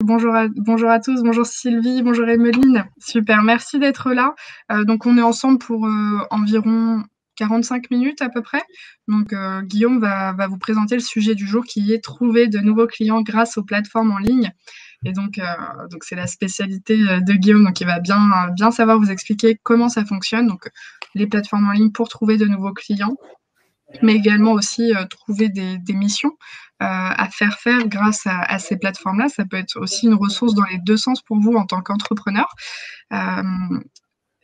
bonjour à tous, bonjour Sylvie, bonjour Emeline. Super, merci d'être là. Donc on est ensemble pour environ 45 minutes à peu près. Donc Guillaume va vous présenter le sujet du jour qui est trouver de nouveaux clients grâce aux plateformes en ligne. Et donc c'est la spécialité de Guillaume, donc il va bien savoir vous expliquer comment ça fonctionne. Donc les plateformes en ligne pour trouver de nouveaux clients, mais également aussi trouver des missions à faire grâce à ces plateformes-là. Ça peut être aussi une ressource dans les deux sens pour vous en tant qu'entrepreneur.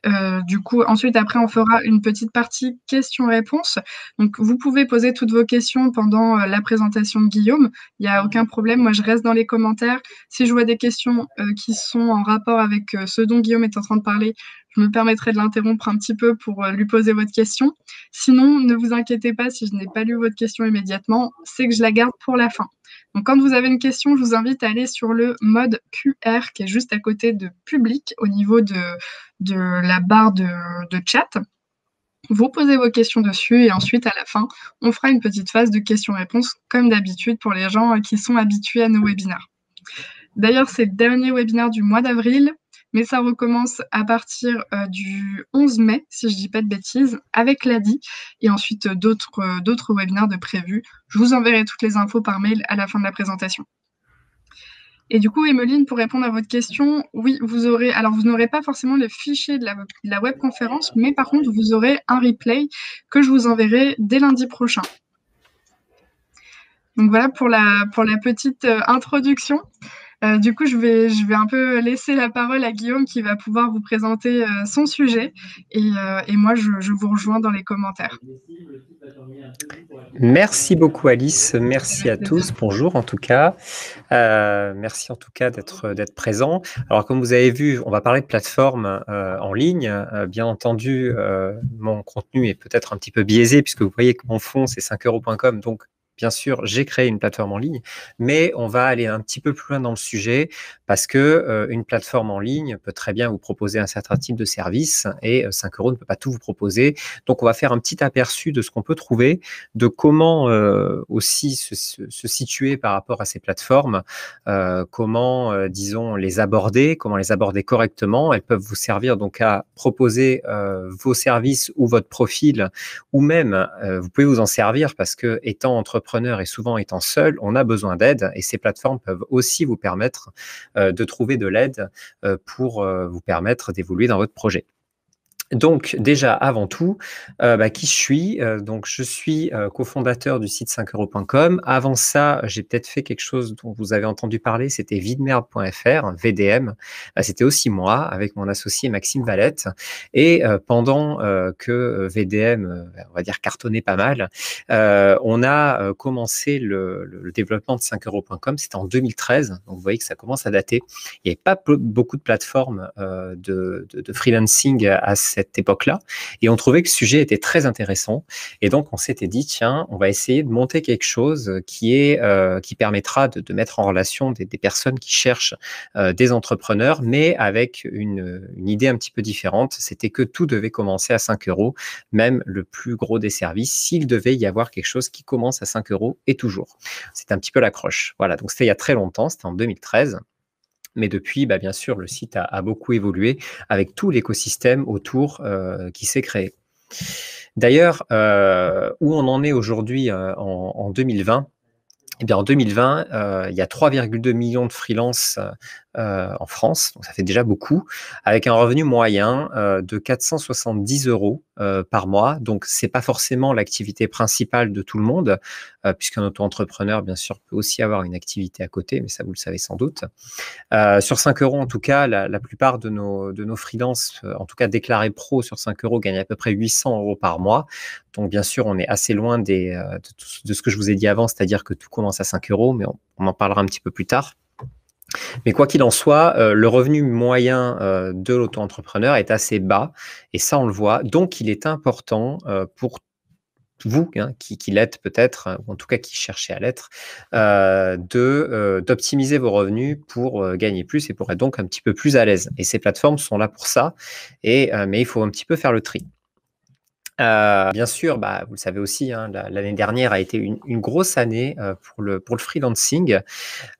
Euh, du coup, ensuite, après, on fera une petite partie questions-réponses. Donc, vous pouvez poser toutes vos questions pendant la présentation de Guillaume. Il n'y a aucun problème. Moi, je reste dans les commentaires. Si je vois des questions qui sont en rapport avec ce dont Guillaume est en train de parler, je me permettrai de l'interrompre un petit peu pour lui poser votre question. Sinon, ne vous inquiétez pas si je n'ai pas lu votre question immédiatement, c'est que je la garde pour la fin. Donc, quand vous avez une question, je vous invite à aller sur le mode QR qui est juste à côté de public au niveau de la barre de chat. Vous posez vos questions dessus et ensuite, à la fin, on fera une petite phase de questions-réponses comme d'habitude pour les gens qui sont habitués à nos webinaires. D'ailleurs, c'est le dernier webinaire du mois d'avril, mais ça recommence à partir du 11 mai, si je ne dis pas de bêtises, avec l'ADI et ensuite d'autres webinaires de prévus. Je vous enverrai toutes les infos par mail à la fin de la présentation. Et du coup, Emeline, pour répondre à votre question, oui, vous n'aurez pas forcément le fichier de la webconférence, mais par contre, vous aurez un replay que je vous enverrai dès lundi prochain. Donc voilà pour la petite introduction. Du coup, je vais un peu laisser la parole à Guillaume qui va pouvoir vous présenter son sujet. Et moi, je vous rejoins dans les commentaires. Merci beaucoup Alice, merci à tous, bonjour en tout cas. Merci en tout cas d'être présent. Alors comme vous avez vu, on va parler de plateforme en ligne. Bien entendu, mon contenu est peut-être un petit peu biaisé puisque vous voyez que mon fond c'est 5euros.com, donc bien sûr, j'ai créé une plateforme en ligne, mais on va aller un petit peu plus loin dans le sujet parce que une plateforme en ligne peut très bien vous proposer un certain type de service et 5 euros ne peut pas tout vous proposer. Donc, on va faire un petit aperçu de ce qu'on peut trouver, de comment aussi se situer par rapport à ces plateformes, comment, disons, les aborder correctement. Elles peuvent vous servir donc à proposer vos services ou votre profil, ou même vous pouvez vous en servir parce que étant entrepreneur et souvent étant seul, on a besoin d'aide et ces plateformes peuvent aussi vous permettre de trouver de l'aide pour vous permettre d'évoluer dans votre projet. Donc déjà, avant tout, qui je suis donc je suis cofondateur du site 5euros.com. Avant ça, j'ai peut-être fait quelque chose dont vous avez entendu parler, c'était videmerde.fr, VDM. C'était aussi moi, avec mon associé Maxime Valette. Et pendant que VDM, on va dire, cartonnait pas mal, on a commencé le développement de 5euros.com, c'était en 2013. Donc vous voyez que ça commence à dater. Il n'y avait pas beaucoup de plateformes de freelancing à cette époque-là, et on trouvait que ce sujet était très intéressant, et donc on s'était dit, tiens, on va essayer de monter quelque chose qui permettra de mettre en relation des personnes qui cherchent des entrepreneurs, mais avec une idée un petit peu différente, c'était que tout devait commencer à 5 euros, même le plus gros des services, s'il devait y avoir quelque chose qui commence à 5 euros et toujours. C'est un petit peu l'accroche. Voilà, donc c'était il y a très longtemps, c'était en 2013. Mais depuis, bien sûr, le site a beaucoup évolué avec tout l'écosystème autour qui s'est créé. D'ailleurs, où on en est aujourd'hui en 2020, eh bien, en 2020, il y a 3,2 millions de freelances en France, donc ça fait déjà beaucoup, avec un revenu moyen de 470 euros par mois. Donc, c'est pas forcément l'activité principale de tout le monde, puisqu'un auto-entrepreneur, bien sûr, peut aussi avoir une activité à côté, mais ça, vous le savez sans doute. Sur 5 euros, en tout cas, la plupart de nos freelances, en tout cas déclarés pro sur 5 euros, gagnent à peu près 800 euros par mois. Donc, bien sûr, on est assez loin de ce que je vous ai dit avant, c'est-à-dire que tout commence à 5 euros, mais on en parlera un petit peu plus tard. Mais quoi qu'il en soit, le revenu moyen de l'auto-entrepreneur est assez bas, et ça, on le voit. Donc, il est important pour vous, qui l'êtes peut-être, ou en tout cas qui cherchez à l'être, d'optimiser vos revenus pour gagner plus et pour être donc un petit peu plus à l'aise. Et ces plateformes sont là pour ça, mais il faut un petit peu faire le tri. Bien sûr, vous le savez aussi, hein, l'année dernière a été une grosse année pour le freelancing,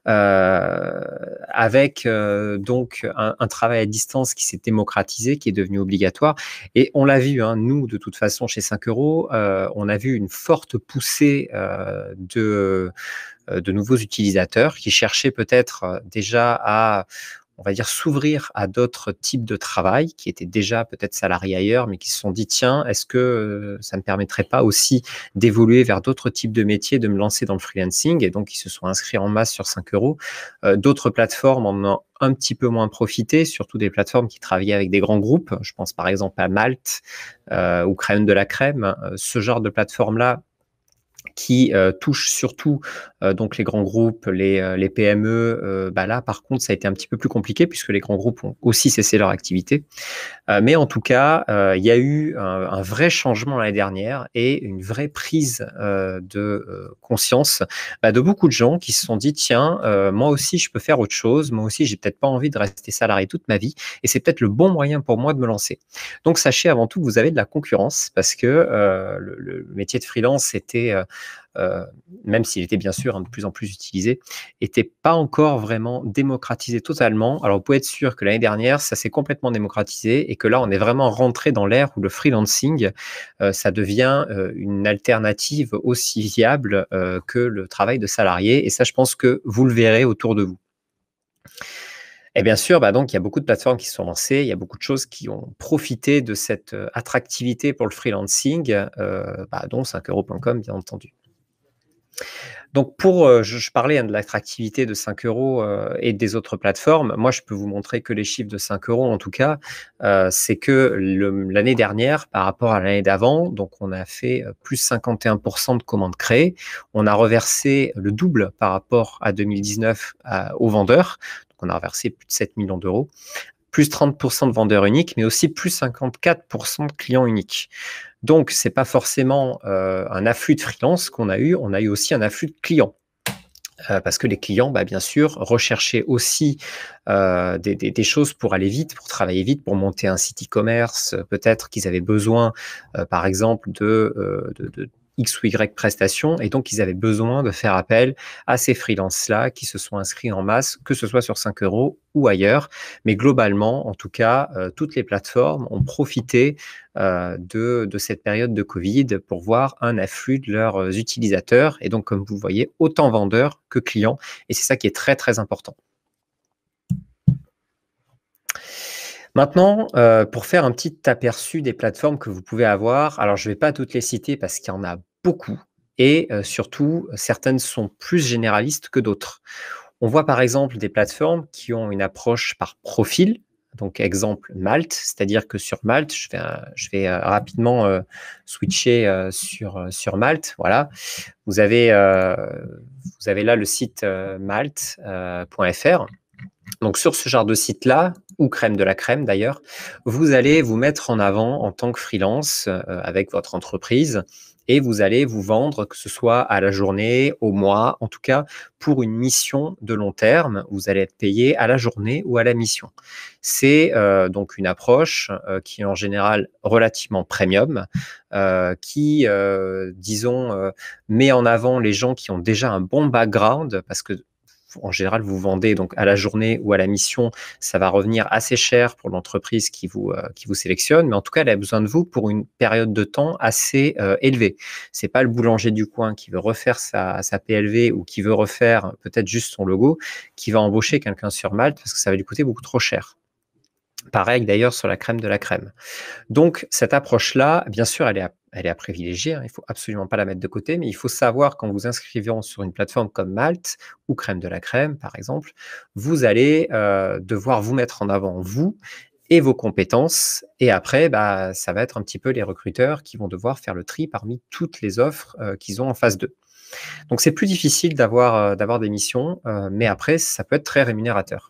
avec donc un travail à distance qui s'est démocratisé, qui est devenu obligatoire. Et on l'a vu, hein, nous, de toute façon, chez 5 euros, on a vu une forte poussée de nouveaux utilisateurs qui cherchaient peut-être déjà à, on va dire, s'ouvrir à d'autres types de travail, qui étaient déjà peut-être salariés ailleurs, mais qui se sont dit, tiens, est-ce que ça ne me permettrait pas aussi d'évoluer vers d'autres types de métiers, de me lancer dans le freelancing? Et donc, ils se sont inscrits en masse sur 5 euros. D'autres plateformes en ont un petit peu moins profité, surtout des plateformes qui travaillaient avec des grands groupes. Je pense par exemple à Malte ou Crème de la Crème. Ce genre de plateforme-là, qui touche surtout donc les grands groupes, les PME, là par contre ça a été un petit peu plus compliqué puisque les grands groupes ont aussi cessé leur activité. Mais en tout cas, il y a eu un vrai changement l'année dernière et une vraie prise de conscience de beaucoup de gens qui se sont dit: «Tiens, moi aussi je peux faire autre chose, moi aussi j'ai peut-être pas envie de rester salarié toute ma vie et c'est peut-être le bon moyen pour moi de me lancer». Donc sachez avant tout que vous avez de la concurrence parce que le métier de freelance était, même s'il était bien sûr, hein, de plus en plus utilisé, était pas encore vraiment démocratisé totalement. Alors vous pouvez être sûr que l'année dernière, ça s'est complètement démocratisé et que là, on est vraiment rentré dans l'ère où le freelancing, ça devient une alternative aussi viable que le travail de salarié. Et ça, je pense que vous le verrez autour de vous. Et bien sûr, donc il y a beaucoup de plateformes qui se sont lancées, il y a beaucoup de choses qui ont profité de cette attractivité pour le freelancing, dont 5euros.com, bien entendu. Donc pour, je parlais, hein, de l'attractivité de 5 euros et des autres plateformes. Moi, je peux vous montrer que les chiffres de 5 euros, en tout cas, c'est que l'année dernière, par rapport à l'année d'avant, donc on a fait plus 51% de commandes créées. On a reversé le double par rapport à 2019 aux vendeurs. Donc on a reversé plus de 7 millions d'euros. Plus 30% de vendeurs uniques, mais aussi plus 54% de clients uniques. Donc, ce n'est pas forcément un afflux de freelance qu'on a eu, on a eu aussi un afflux de clients. Parce que les clients, bien sûr, recherchaient aussi des choses pour aller vite, pour travailler vite, pour monter un site e-commerce. Peut-être qu'ils avaient besoin, par exemple, de X ou Y prestations, et donc ils avaient besoin de faire appel à ces freelances-là qui se sont inscrits en masse, que ce soit sur 5 euros ou ailleurs. Mais globalement, en tout cas, toutes les plateformes ont profité de cette période de Covid pour voir un afflux de leurs utilisateurs. Et donc, comme vous le voyez, autant vendeurs que clients. Et c'est ça qui est très, très important. Maintenant, pour faire un petit aperçu des plateformes que vous pouvez avoir, alors je ne vais pas toutes les citer parce qu'il y en a beaucoup et surtout, certaines sont plus généralistes que d'autres. On voit par exemple des plateformes qui ont une approche par profil, donc exemple Malte, c'est-à-dire que sur Malte, je vais rapidement switcher sur Malte. Voilà, vous avez là le site malte.fr. Donc sur ce genre de site-là, ou Crème de la Crème d'ailleurs, vous allez vous mettre en avant en tant que freelance avec votre entreprise et vous allez vous vendre, que ce soit à la journée, au mois, en tout cas pour une mission de long terme, vous allez être payé à la journée ou à la mission. C'est donc une approche qui est en général relativement premium, qui, disons, met en avant les gens qui ont déjà un bon background, parce que en général, vous vendez donc à la journée ou à la mission, ça va revenir assez cher pour l'entreprise qui vous sélectionne, mais en tout cas, elle a besoin de vous pour une période de temps assez élevée. C'est pas le boulanger du coin qui veut refaire sa PLV ou qui veut refaire peut-être juste son logo, qui va embaucher quelqu'un sur Malte parce que ça va lui coûter beaucoup trop cher. Pareil d'ailleurs sur la crème de la crème. Donc cette approche-là, bien sûr, elle est à privilégier, hein, il ne faut absolument pas la mettre de côté, mais il faut savoir qu'en vous inscrivant sur une plateforme comme Malte ou Crème de la Crème, par exemple, vous allez devoir vous mettre en avant, vous et vos compétences. Et après, ça va être un petit peu les recruteurs qui vont devoir faire le tri parmi toutes les offres qu'ils ont en face d'eux. Donc c'est plus difficile d'avoir des missions, mais après, ça peut être très rémunérateur.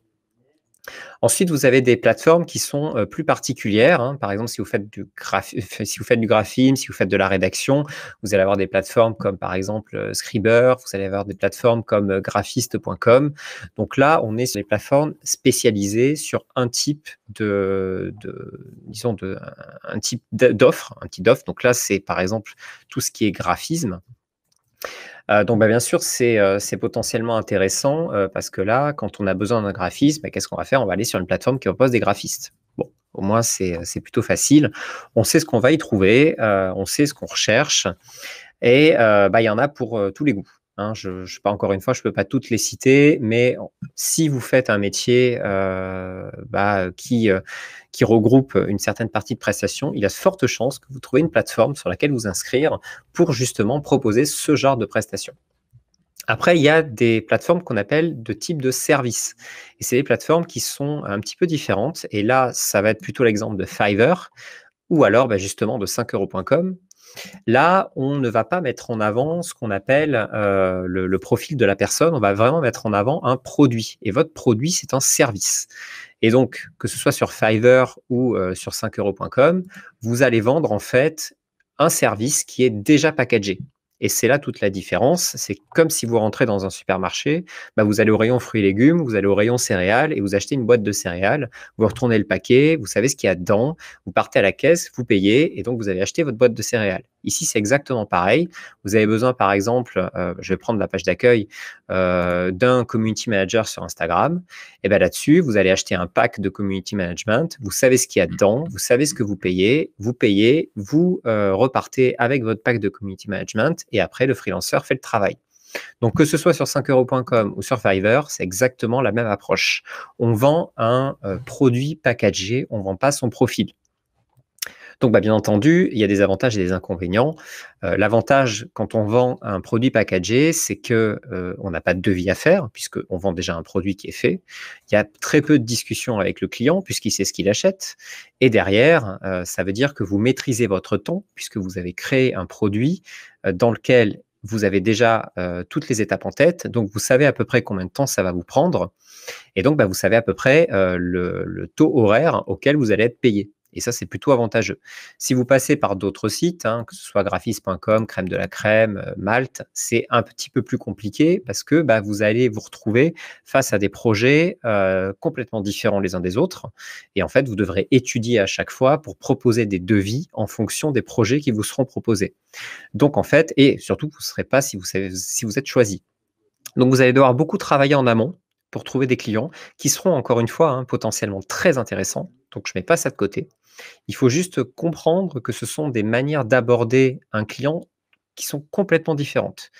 Ensuite, vous avez des plateformes qui sont plus particulières, hein. Par exemple, si vous faites du graphisme, si vous faites de la rédaction, vous allez avoir des plateformes comme par exemple Scriber, vous allez avoir des plateformes comme graphiste.com. Donc là, on est sur des plateformes spécialisées sur un type disons un type d'offre, un type d'offre. Donc là, c'est par exemple tout ce qui est graphisme. Donc bien sûr, c'est potentiellement intéressant, parce que là, quand on a besoin d'un graphiste, qu'est-ce qu'on va faire? On va aller sur une plateforme qui propose des graphistes. Bon, au moins c'est plutôt facile. On sait ce qu'on va y trouver, on sait ce qu'on recherche et il y en a pour, tous les goûts, hein. Je sais pas, encore une fois, je peux pas toutes les citer, mais si vous faites un métier, qui regroupe une certaine partie de prestations, il y a de fortes chances que vous trouviez une plateforme sur laquelle vous inscrire pour justement proposer ce genre de prestations. Après, il y a des plateformes qu'on appelle de type de service et c'est des plateformes qui sont un petit peu différentes et là, ça va être plutôt l'exemple de Fiverr ou alors, justement de 5 euros.com. Là, on ne va pas mettre en avant ce qu'on appelle le profil de la personne, on va vraiment mettre en avant un produit et votre produit, c'est un service. Et donc, que ce soit sur Fiverr ou sur 5 euros.com, vous allez vendre en fait un service qui est déjà packagé. Et c'est là toute la différence. C'est comme si vous rentrez dans un supermarché, vous allez au rayon fruits et légumes, vous allez au rayon céréales et vous achetez une boîte de céréales, vous retournez le paquet, vous savez ce qu'il y a dedans, vous partez à la caisse, vous payez et donc vous avez acheté votre boîte de céréales. Ici, c'est exactement pareil. Vous avez besoin, par exemple, je vais prendre la page d'accueil d'un community manager sur Instagram. Et là-dessus, vous allez acheter un pack de community management. Vous savez ce qu'il y a dedans, vous savez ce que vous payez, vous repartez avec votre pack de community management et après, le freelanceur fait le travail. Donc, que ce soit sur 5 euros.com ou sur Fiverr, c'est exactement la même approche. On vend un produit packagé, on ne vend pas son profil. Donc, bien entendu, il y a des avantages et des inconvénients. L'avantage, quand on vend un produit packagé, c'est que on n'a pas de devis à faire, puisqu'on vend déjà un produit qui est fait. Il y a très peu de discussions avec le client, puisqu'il sait ce qu'il achète. Et derrière, ça veut dire que vous maîtrisez votre temps, puisque vous avez créé un produit dans lequel vous avez déjà toutes les étapes en tête. Donc, vous savez à peu près combien de temps ça va vous prendre. Et donc, vous savez à peu près le taux horaire auquel vous allez être payé. Et ça, c'est plutôt avantageux. Si vous passez par d'autres sites, que ce soit graphiste.com, Crème de la Crème, Malte, c'est un petit peu plus compliqué parce que vous allez vous retrouver face à des projets complètement différents les uns des autres. Et en fait, vous devrez étudier à chaque fois pour proposer des devis en fonction des projets qui vous seront proposés. Donc, en fait, et surtout, vous ne saurez pas si vous êtes choisi. Donc, vous allez devoir beaucoup travailler en amont pour trouver des clients qui seront, encore une fois, potentiellement très intéressants. Donc, je ne mets pas ça de côté. Il faut juste comprendre que ce sont des manières d'aborder un client qui sont complètement différentes.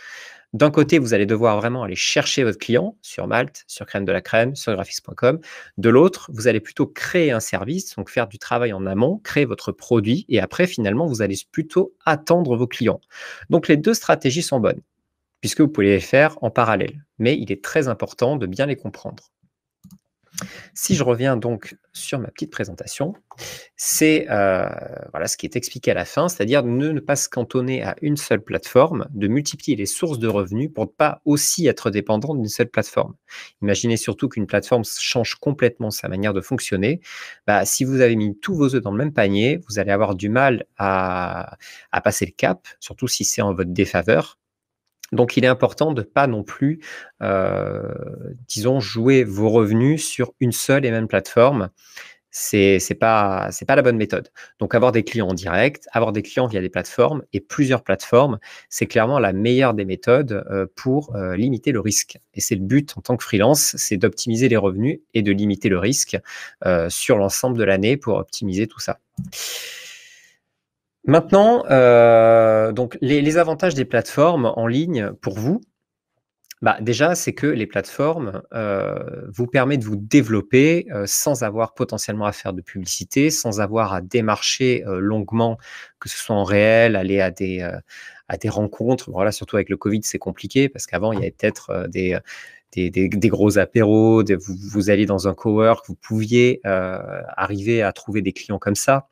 D'un côté, vous allez devoir vraiment aller chercher votre client sur Malte, sur Crème de la Crème, sur graphiste.com. De l'autre, vous allez plutôt créer un service, donc faire du travail en amont, créer votre produit et après, finalement, vous allez plutôt attendre vos clients. Donc, les deux stratégies sont bonnes puisque vous pouvez les faire en parallèle, mais il est très important de bien les comprendre. Si je reviens donc sur ma petite présentation, c'est voilà ce qui est expliqué à la fin, c'est-à-dire ne pas se cantonner à une seule plateforme, de multiplier les sources de revenus pour ne pas aussi être dépendant d'une seule plateforme. Imaginez surtout qu'une plateforme change complètement sa manière de fonctionner. Si vous avez mis tous vos œufs dans le même panier, vous allez avoir du mal à passer le cap, surtout si c'est en votre défaveur. Donc, il est important de ne pas non plus, disons, jouer vos revenus sur une seule et même plateforme. C'est pas la bonne méthode. Donc, avoir des clients en direct, avoir des clients via des plateformes et plusieurs plateformes, c'est clairement la meilleure des méthodes pour limiter le risque. Et c'est le but en tant que freelance, c'est d'optimiser les revenus et de limiter le risque sur l'ensemble de l'année pour optimiser tout ça. Maintenant, donc les avantages des plateformes en ligne pour vous, déjà, c'est que les plateformes vous permettent de vous développer sans avoir potentiellement à faire de publicité, sans avoir à démarcher longuement, que ce soit en réel, aller à des rencontres. Voilà, surtout avec le Covid, c'est compliqué parce qu'avant, il y avait peut-être des gros apéros, vous alliez dans un cowork, vous pouviez arriver à trouver des clients comme ça.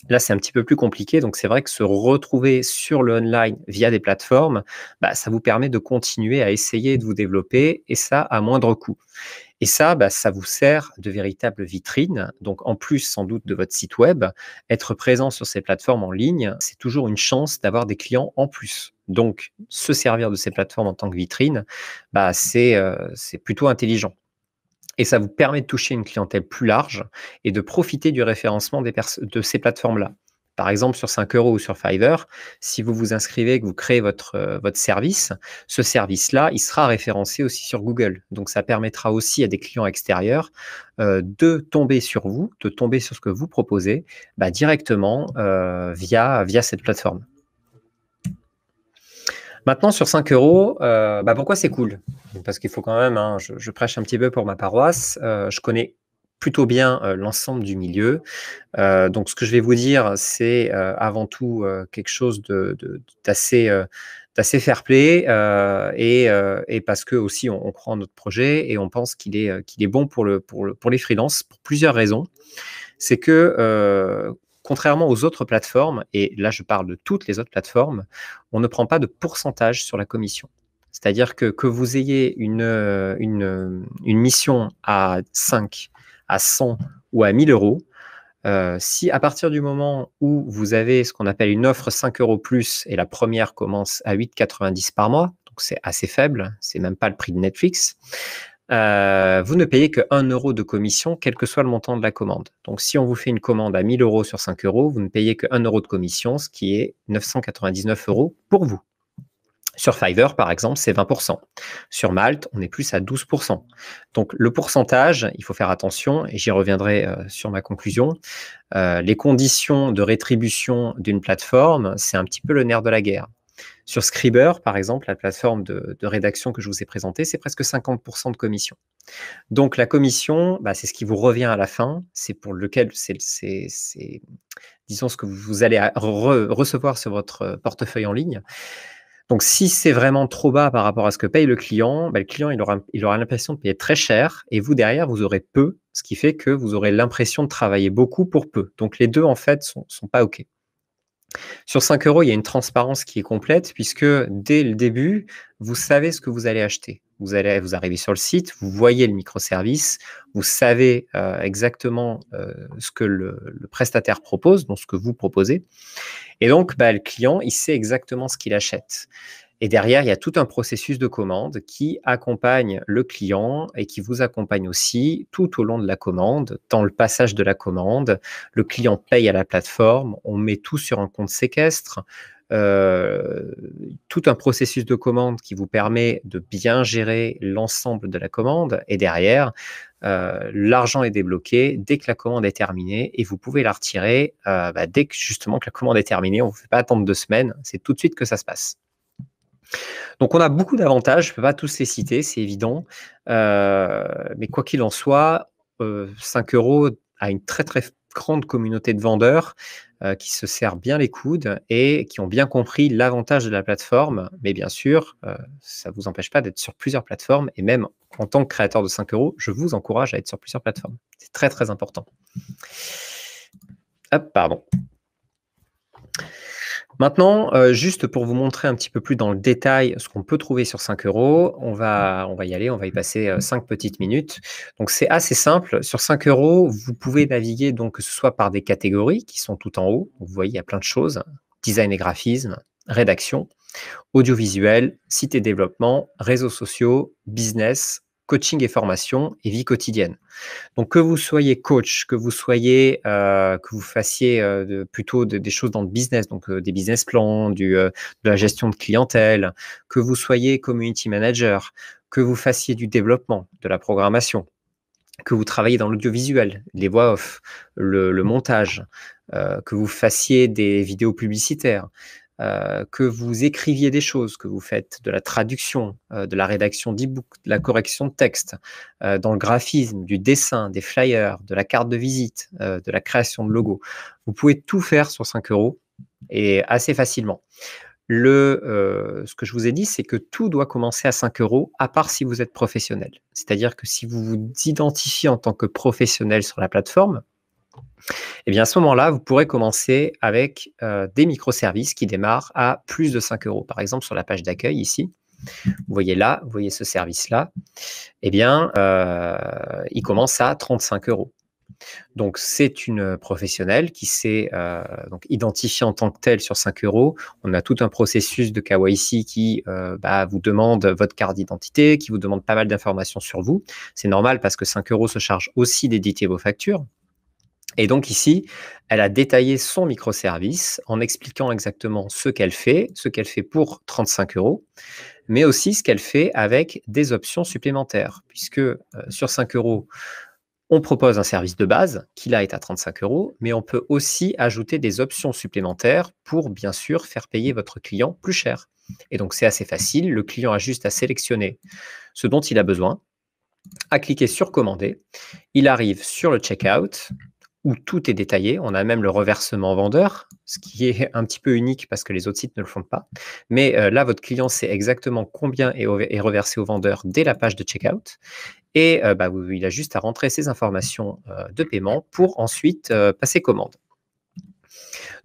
Là, c'est un petit peu plus compliqué, donc c'est vrai que se retrouver sur le online via des plateformes, ça vous permet de continuer à essayer de vous développer et ça à moindre coût. Et ça, ça vous sert de véritable vitrine. Donc, en plus, sans doute, de votre site web, être présent sur ces plateformes en ligne, c'est toujours une chance d'avoir des clients en plus. Donc, se servir de ces plateformes en tant que vitrine, c'est plutôt intelligent. Et ça vous permet de toucher une clientèle plus large et de profiter du référencement de ces plateformes-là. Par exemple, sur 5 € ou sur Fiverr, si vous vous inscrivez, que vous créez votre service, ce service-là, il sera référencé aussi sur Google. Donc, ça permettra aussi à des clients extérieurs de tomber sur vous, de tomber sur ce que vous proposez directement via cette plateforme. Maintenant, sur 5 €, pourquoi c'est cool? Parce qu'il faut quand même, hein, je prêche un petit peu pour ma paroisse. Je connais plutôt bien l'ensemble du milieu. Donc, ce que je vais vous dire, c'est avant tout quelque chose d'assez fair play et parce que aussi on croit en notre projet et on pense qu'il est bon pour les freelances pour plusieurs raisons. C'est que contrairement aux autres plateformes, et là je parle de toutes les autres plateformes, on ne prend pas de pourcentage sur la commission. C'est-à-dire que vous ayez une mission à 5, à 100 ou à 1000 €, si à partir du moment où vous avez ce qu'on appelle une offre 5 € plus et la première commence à 8,90 € par mois, donc c'est assez faible, c'est même pas le prix de Netflix, vous ne payez que 1 € de commission, quel que soit le montant de la commande. Donc, si on vous fait une commande à 1000 € sur 5 €, vous ne payez que 1 € de commission, ce qui est 999 € pour vous. Sur Fiverr, par exemple, c'est 20%. Sur Malte, on est plus à 12%. Donc, le pourcentage, il faut faire attention, et j'y reviendrai sur ma conclusion. Les conditions de rétribution d'une plateforme, c'est un petit peu le nerf de la guerre. Sur Scriber, par exemple, la plateforme de rédaction que je vous ai présentée, c'est presque 50% de commission. Donc, la commission, c'est ce qui vous revient à la fin. C'est pour lequel, disons, ce que vous allez recevoir sur votre portefeuille en ligne. Donc, si c'est vraiment trop bas par rapport à ce que paye le client, il aura l'impression de payer très cher et vous, derrière, vous aurez peu, ce qui fait que vous aurez l'impression de travailler beaucoup pour peu. Donc, les deux, en fait, sont pas OK. Sur 5 €, il y a une transparence qui est complète puisque dès le début, vous savez ce que vous allez acheter. Vous arrivez sur le site, vous voyez le microservice, vous savez exactement ce que le prestataire propose, donc ce que vous proposez. Et donc, le client, il sait exactement ce qu'il achète. Et derrière, il y a tout un processus de commande qui accompagne le client et qui vous accompagne aussi tout au long de la commande. Dans le passage de la commande, le client paye à la plateforme, on met tout sur un compte séquestre, tout un processus de commande qui vous permet de bien gérer l'ensemble de la commande. Et derrière, l'argent est débloqué dès que la commande est terminée et vous pouvez la retirer dès que justement que la commande est terminée. On ne vous fait pas attendre 2 semaines, c'est tout de suite que ça se passe. Donc, on a beaucoup d'avantages, je ne peux pas tous les citer, c'est évident. Mais quoi qu'il en soit, 5 € a une très, très grande communauté de vendeurs qui se serrent bien les coudes et qui ont bien compris l'avantage de la plateforme. Mais bien sûr, ça ne vous empêche pas d'être sur plusieurs plateformes. Et même en tant que créateur de 5 €, je vous encourage à être sur plusieurs plateformes. C'est très, très important. Hop, pardon. Maintenant, juste pour vous montrer un petit peu plus dans le détail ce qu'on peut trouver sur 5 €, on va y aller, on va y passer 5 petites minutes. Donc, c'est assez simple. Sur 5 €, vous pouvez naviguer donc que ce soit par des catégories qui sont tout en haut. Vous voyez, il y a plein de choses: design et graphisme, rédaction, audiovisuel, site et développement, réseaux sociaux, business, coaching et formation et vie quotidienne. Donc, que vous soyez coach, que vous fassiez plutôt des choses dans le business, donc des business plans, de la gestion de clientèle, que vous soyez community manager, que vous fassiez du développement, de la programmation, que vous travaillez dans l'audiovisuel, les voix off, le montage, que vous fassiez des vidéos publicitaires, que vous écriviez des choses, que vous faites de la traduction, de la rédaction d'e-book, de la correction de texte, dans le graphisme, du dessin, des flyers, de la carte de visite, de la création de logos. Vous pouvez tout faire sur 5 € et assez facilement. Ce que je vous ai dit, c'est que tout doit commencer à 5 €, à part si vous êtes professionnel. C'est-à-dire que si vous vous identifiez en tant que professionnel sur la plateforme, Eh bien, à ce moment-là, vous pourrez commencer avec des microservices qui démarrent à plus de 5 €. Par exemple, sur la page d'accueil ici, vous voyez là, vous voyez ce service-là, eh bien, il commence à 35 €. Donc, c'est une professionnelle qui s'est donc identifiée en tant que telle sur 5 €. On a tout un processus de KYC qui vous demande votre carte d'identité, qui vous demande pas mal d'informations sur vous. C'est normal parce que 5 € se charge aussi d'éditer vos factures. Et donc ici, elle a détaillé son microservice en expliquant exactement ce qu'elle fait pour 35 €, mais aussi ce qu'elle fait avec des options supplémentaires. Puisque sur 5 €, on propose un service de base qui là est à 35 €, mais on peut aussi ajouter des options supplémentaires pour bien sûr faire payer votre client plus cher. Et donc c'est assez facile, le client a juste à sélectionner ce dont il a besoin, à cliquer sur commander, il arrive sur le checkout, où tout est détaillé. On a même le reversement vendeur, ce qui est un petit peu unique parce que les autres sites ne le font pas. Mais là, votre client sait exactement combien est reversé au vendeur dès la page de checkout. Et il a juste à rentrer ses informations de paiement pour ensuite passer commande.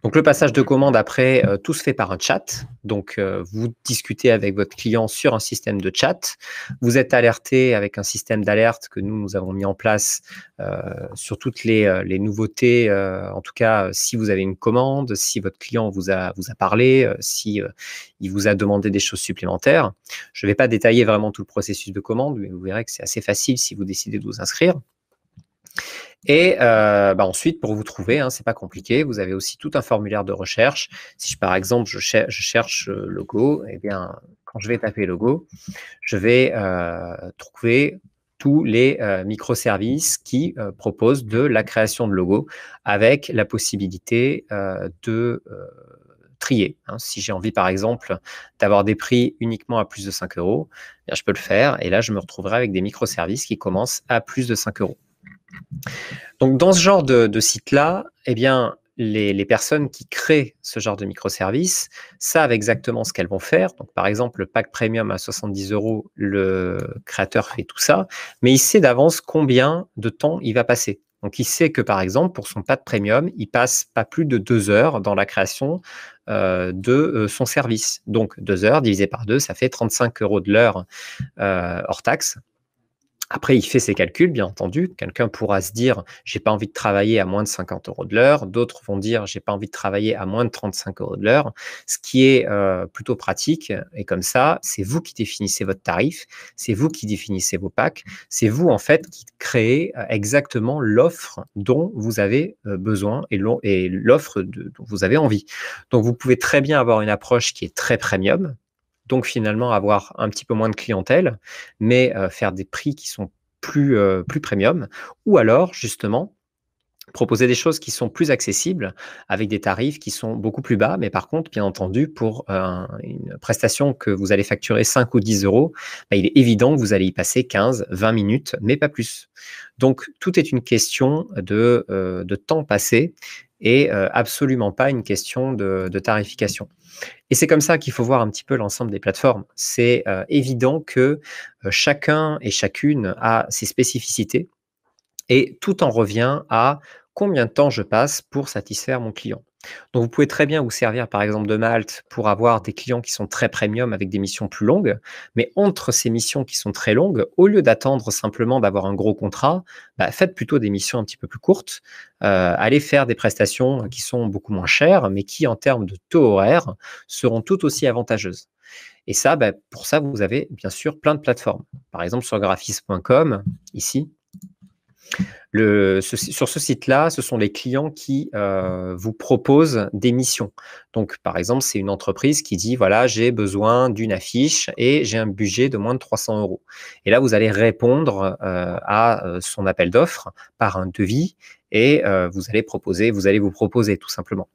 Donc le passage de commande après, tout se fait par un chat. Donc vous discutez avec votre client sur un système de chat. Vous êtes alerté avec un système d'alerte que nous avons mis en place sur toutes les nouveautés. En tout cas, si vous avez une commande, si votre client vous a parlé, si il vous a demandé des choses supplémentaires. Je ne vais pas détailler vraiment tout le processus de commande, mais vous verrez que c'est assez facile si vous décidez de vous inscrire. Et ensuite, pour vous trouver, hein, c'est pas compliqué. Vous avez aussi tout un formulaire de recherche. Si par exemple, je cherche logo, eh bien, quand je vais taper logo, je vais trouver tous les microservices qui proposent de la création de logos avec la possibilité de trier. Hein. Si j'ai envie, par exemple, d'avoir des prix uniquement à plus de 5 €, eh bien, je peux le faire. Et là, je me retrouverai avec des microservices qui commencent à plus de 5 €. Donc, dans ce genre de site-là, eh bien, les personnes qui créent ce genre de microservices savent exactement ce qu'elles vont faire. Donc, par exemple, le pack premium à 70 €, le créateur fait tout ça, mais il sait d'avance combien de temps il va passer. Donc, il sait que, par exemple, pour son pack premium, il passe pas plus de 2 heures dans la création de son service. Donc, 2 heures divisé par 2, ça fait 35 € de l'heure hors taxe. Après, il fait ses calculs, bien entendu. Quelqu'un pourra se dire, j'ai pas envie de travailler à moins de 50 € de l'heure. D'autres vont dire, j'ai pas envie de travailler à moins de 35 € de l'heure, ce qui est plutôt pratique. Et comme ça, c'est vous qui définissez votre tarif, c'est vous qui définissez vos packs, c'est vous en fait qui créez exactement l'offre dont vous avez besoin et l'offre dont vous avez envie. Donc, vous pouvez très bien avoir une approche qui est très premium. Donc finalement avoir un petit peu moins de clientèle, mais faire des prix qui sont plus premium, ou alors justement proposer des choses qui sont plus accessibles avec des tarifs qui sont beaucoup plus bas, mais par contre, bien entendu, pour une prestation que vous allez facturer 5 ou 10 €, il est évident que vous allez y passer 15-20 minutes, mais pas plus. Donc tout est une question de temps passé et absolument pas une question de tarification. Et c'est comme ça qu'il faut voir un petit peu l'ensemble des plateformes. C'est évident que chacun et chacune a ses spécificités et tout en revient à combien de temps je passe pour satisfaire mon client. Donc vous pouvez très bien vous servir par exemple de Malte pour avoir des clients qui sont très premium avec des missions plus longues, mais entre ces missions qui sont très longues, au lieu d'attendre simplement d'avoir un gros contrat, faites plutôt des missions un petit peu plus courtes, allez faire des prestations qui sont beaucoup moins chères, mais qui en termes de taux horaires seront tout aussi avantageuses. Et ça, pour ça, vous avez bien sûr plein de plateformes. Par exemple sur graphisme.com, ici, sur ce site-là, ce sont les clients qui vous proposent des missions. Donc, par exemple, c'est une entreprise qui dit, voilà, j'ai besoin d'une affiche et j'ai un budget de moins de 300 €. Et là, vous allez répondre à son appel d'offres par un devis et vous allez vous proposer tout simplement.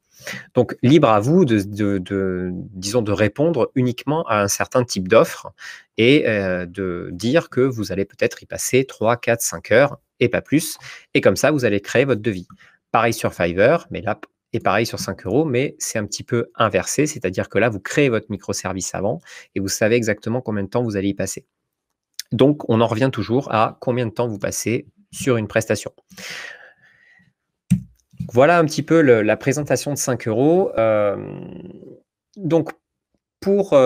Donc, libre à vous disons, de répondre uniquement à un certain type d'offre et de dire que vous allez peut-être y passer 3, 4, 5 heures et pas plus. Et comme ça, vous allez créer votre devis. Pareil sur Fiverr, mais là, et pareil sur 5 €, mais c'est un petit peu inversé, c'est-à-dire que là, vous créez votre microservice avant et vous savez exactement combien de temps vous allez y passer. Donc, on en revient toujours à combien de temps vous passez sur une prestation. Voilà un petit peu la présentation de 5 €. Donc pour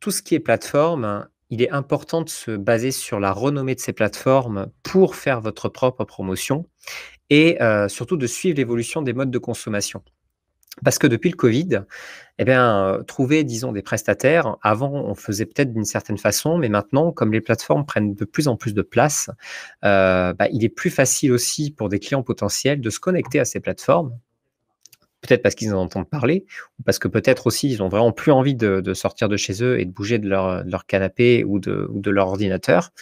tout ce qui est plateforme, il est important de se baser sur la renommée de ces plateformes pour faire votre propre promotion et surtout de suivre l'évolution des modes de consommation. Parce que depuis le Covid, eh bien, trouver, disons, des prestataires, avant, on faisait peut-être d'une certaine façon, mais maintenant, comme les plateformes prennent de plus en plus de place, il est plus facile aussi pour des clients potentiels de se connecter à ces plateformes. Peut-être parce qu'ils en entendent parler, ou parce que peut-être aussi ils ont vraiment plus envie de sortir de chez eux et de bouger de leur canapé ou de leur ordinateur.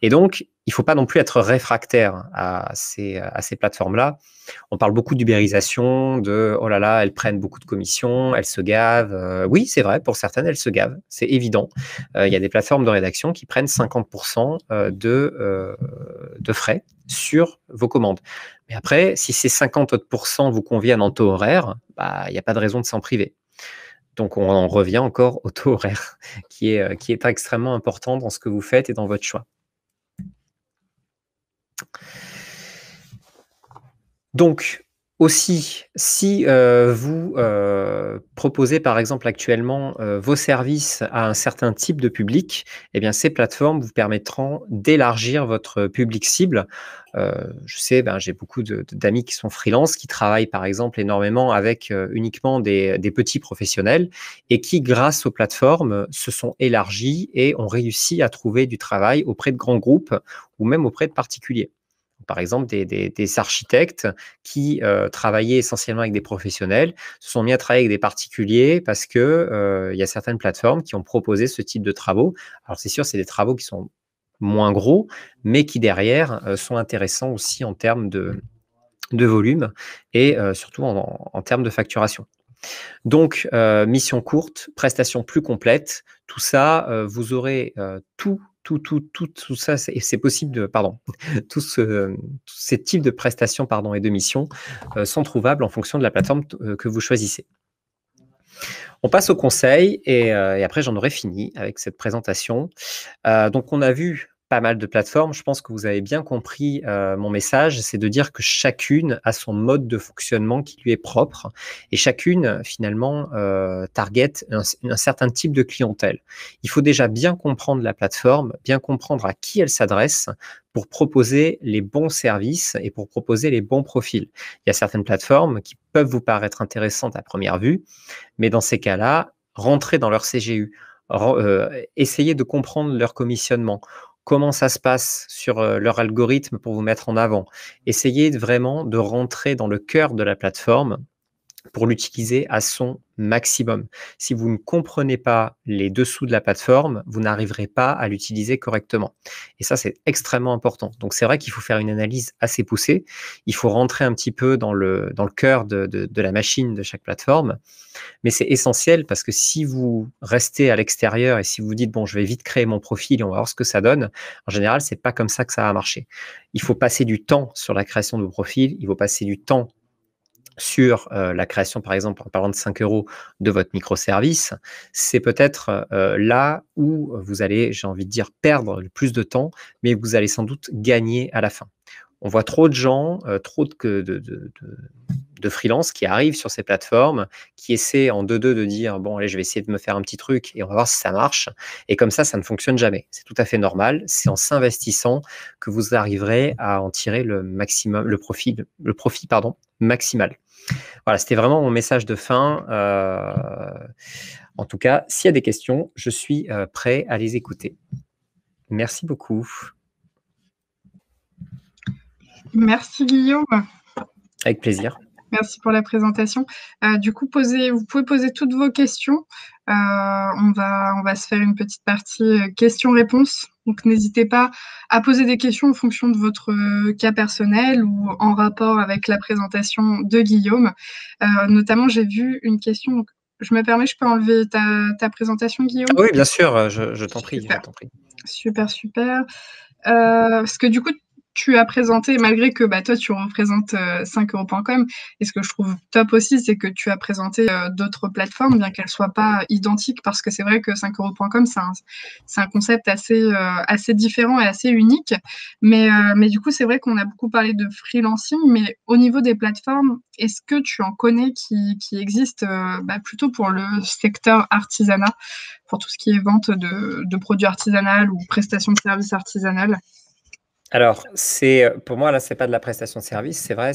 Et donc, il ne faut pas non plus être réfractaire à ces plateformes-là. On parle beaucoup d'ubérisation, de oh là là, elles prennent beaucoup de commissions, elles se gavent. Oui, c'est vrai, pour certaines, elles se gavent, c'est évident. Il y a des plateformes de rédaction qui prennent 50% de frais sur vos commandes. Mais après, si ces 50 autres pourcents vous conviennent en taux horaire, il n'y a pas de raison de s'en priver. Donc, on en revient encore au taux horaire qui est extrêmement important dans ce que vous faites et dans votre choix. Donc, aussi, si vous proposez par exemple actuellement vos services à un certain type de public, eh bien ces plateformes vous permettront d'élargir votre public cible. Je sais, j'ai beaucoup d'amis qui sont freelance, qui travaillent par exemple énormément avec uniquement des petits professionnels et qui, grâce aux plateformes, se sont élargis et ont réussi à trouver du travail auprès de grands groupes ou même auprès de particuliers. Par exemple, des architectes qui travaillaient essentiellement avec des professionnels, se sont mis à travailler avec des particuliers parce que il y a certaines plateformes qui ont proposé ce type de travaux. Alors c'est sûr, c'est des travaux qui sont moins gros, mais qui derrière sont intéressants aussi en termes de volume et surtout en termes de facturation. Donc, mission courte, prestation plus complète, tout ça, vous aurez tout ça, c'est possible tous ces types de prestations et de missions sont trouvables en fonction de la plateforme que vous choisissez. On passe au conseil et après j'en aurai fini avec cette présentation. Donc on a vu pas mal de plateformes. Je pense que vous avez bien compris mon message, c'est de dire que chacune a son mode de fonctionnement qui lui est propre et chacune finalement target un certain type de clientèle. Il faut déjà bien comprendre la plateforme, bien comprendre à qui elle s'adresse pour proposer les bons services et pour proposer les bons profils. Il y a certaines plateformes qui peuvent vous paraître intéressantes à première vue, mais dans ces cas-là, rentrez dans leur CGU, essayez de comprendre leur commissionnement, comment ça se passe sur leur algorithme pour vous mettre en avant. Essayez vraiment de rentrer dans le cœur de la plateforme pour l'utiliser à son maximum. Si vous ne comprenez pas les dessous de la plateforme, vous n'arriverez pas à l'utiliser correctement. Et ça, c'est extrêmement important. Donc, c'est vrai qu'il faut faire une analyse assez poussée. Il faut rentrer un petit peu dans le cœur de la machine de chaque plateforme. Mais c'est essentiel parce que si vous restez à l'extérieur et si vous dites, bon, je vais vite créer mon profil et on va voir ce que ça donne, en général, c'est pas comme ça que ça va marcher. Il faut passer du temps sur la création de vos profils. Il faut passer du temps sur la création, par exemple, en parlant de 5 € de votre microservice, c'est peut-être là où vous allez, j'ai envie de dire, perdre le plus de temps, mais vous allez sans doute gagner à la fin. On voit trop de gens, trop de freelance qui arrivent sur ces plateformes, qui essaient en 2-2 de dire bon, allez, je vais essayer de me faire un petit truc et on va voir si ça marche. Et comme ça ne fonctionne jamais. C'est tout à fait normal. C'est en s'investissant que vous arriverez à en tirer le maximum, le profit maximal. Voilà, c'était vraiment mon message de fin. En tout cas, s'il y a des questions, je suis prêt à les écouter. Merci beaucoup. Merci Guillaume. Avec plaisir. Merci pour la présentation. Du coup, vous pouvez poser toutes vos questions. On va se faire une petite partie questions-réponses. Donc, n'hésitez pas à poser des questions en fonction de votre cas personnel ou en rapport avec la présentation de Guillaume. Notamment, j'ai vu une question. Donc, je me permets, je peux enlever ta présentation, Guillaume? Oui, bien sûr, je t'en prie. Super. Parce que du coup, tu as présenté, malgré que toi, tu représentes 5euros.com, et ce que je trouve top aussi, c'est que tu as présenté d'autres plateformes, bien qu'elles ne soient pas identiques, parce que c'est vrai que 5euros.com, c'est un concept assez différent et assez unique. Mais du coup, c'est vrai qu'on a beaucoup parlé de freelancing, mais au niveau des plateformes, est-ce que tu en connais qui existent plutôt pour le secteur artisanat, pour tout ce qui est vente de produits artisanaux ou prestations de services artisanales? Alors, pour moi, là, c'est pas de la prestation de service, c'est vrai,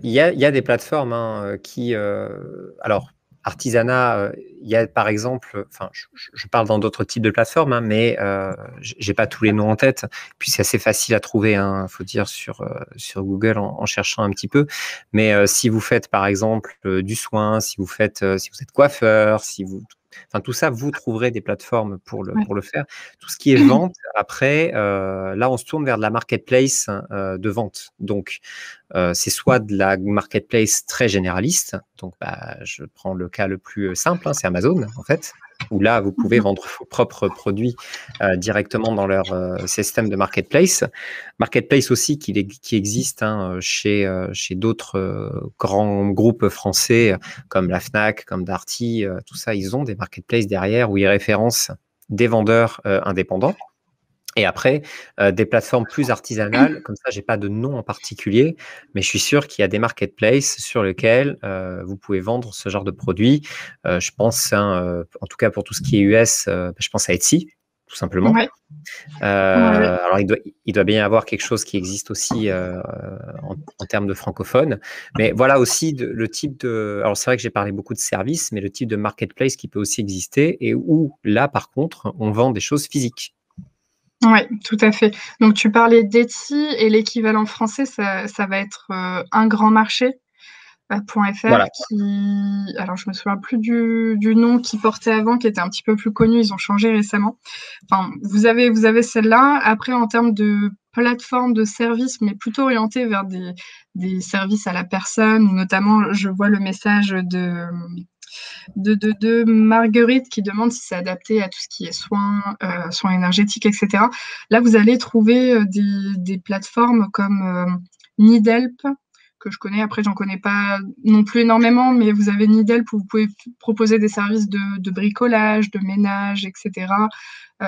il y a des plateformes, hein, alors, artisanat, il y a par exemple, enfin, je parle dans d'autres types de plateformes, hein, mais j'ai pas tous les noms en tête. Puis c'est assez facile à trouver, hein, faut dire, sur Google en cherchant un petit peu. Mais si vous faites, par exemple, du soin, si vous êtes coiffeur, enfin, tout ça, vous trouverez des plateformes pour Ouais. le faire. Tout ce qui est vente, après, là, on se tourne vers de la marketplace de vente. Donc, c'est soit de la marketplace très généraliste. Donc, je prends le cas le plus simple, hein, c'est Amazon, en fait, où là, vous pouvez vendre vos propres produits directement dans leur système de marketplace. Marketplace aussi qui existe, hein, chez d'autres grands groupes français comme la Fnac, comme Darty, tout ça, ils ont des marketplaces derrière où ils référencent des vendeurs indépendants. Et après, des plateformes plus artisanales, comme ça, j'ai pas de nom en particulier, mais je suis sûr qu'il y a des marketplaces sur lesquels vous pouvez vendre ce genre de produits. Je pense, hein, en tout cas pour tout ce qui est US, je pense à Etsy, tout simplement. Ouais. Ouais. Alors il doit bien y avoir quelque chose qui existe aussi en termes de francophones, mais voilà aussi le type de. Alors c'est vrai que j'ai parlé beaucoup de services, mais le type de marketplace qui peut aussi exister et où là, par contre, on vend des choses physiques. Ouais, tout à fait. Donc tu parlais d'Etsy et l'équivalent français, ça va être Un Grand Marché, .fr, Voilà. alors je me souviens plus du nom qu'ils portaient avant, qui était un petit peu plus connu, ils ont changé récemment. Enfin, vous avez celle-là. Après, en termes de plateforme de services, mais plutôt orienté vers des services à la personne, notamment, je vois le message de Marguerite qui demande si c'est adapté à tout ce qui est soins énergétiques, etc. Là, vous allez trouver des plateformes comme Needhelp, que je connais. Après, j'en connais pas non plus énormément, mais vous avez Needhelp où vous pouvez proposer des services de bricolage, de ménage, etc.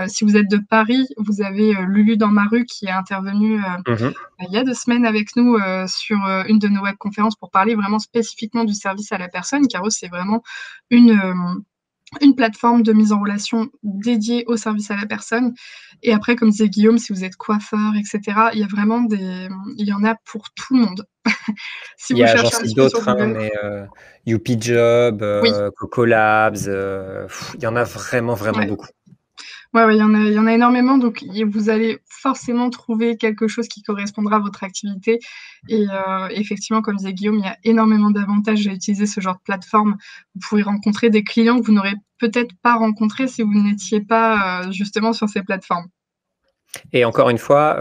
Si vous êtes de Paris, vous avez Lulu dans ma rue qui est intervenue il y a 2 semaines avec nous sur une de nos webconférences pour parler vraiment spécifiquement du service à la personne. Caro, c'est vraiment une plateforme de mise en relation dédiée au service à la personne. Et après, comme disait Guillaume, si vous êtes coiffeur, etc., il y en a pour tout le monde. Si vous J'en cherchez un cite petit peu sur d'autres, hein, Google. mais YoupiJob, Oui, Cocolabs, il y en a vraiment, vraiment ouais. beaucoup. Ouais, il y en a énormément, donc vous allez forcément trouver quelque chose qui correspondra à votre activité. Et effectivement, comme disait Guillaume, il y a énormément d'avantages à utiliser ce genre de plateforme. Vous pouvez rencontrer des clients que vous n'aurez peut-être pas rencontrés si vous n'étiez pas justement sur ces plateformes. Et encore une fois,